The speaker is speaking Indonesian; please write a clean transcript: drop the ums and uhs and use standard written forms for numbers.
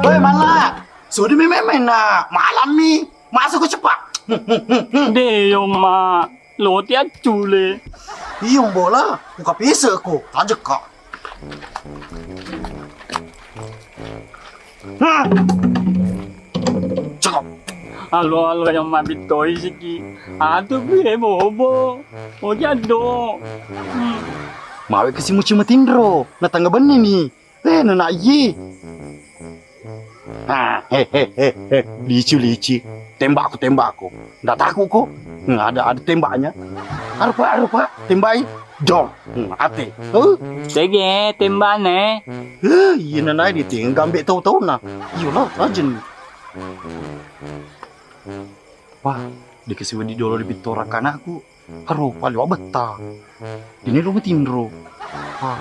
Woi mana? Sudah main nak malam ni masuk ke cepat. De yo ma lo tia chule. Iyong bola, buka pisa ko, tajak ka. Cakap. Alo yang ma bitoi siki. Atu bi bobo. O jado. Mawe kasi mo cimatindro, natangga bani ni. Nana ye. Lici. Tembak aku. Nggak takut kok. Ada tembaknya. Arupa, tembakin. Jom, ate. Sege tembane. Iya nana di tinggal ambek tahu na. Iya lah, rajin. Wah, dikasih wedi dolo di pitorak anakku. Harupa liwa betah. Ini lu tindro. Wah.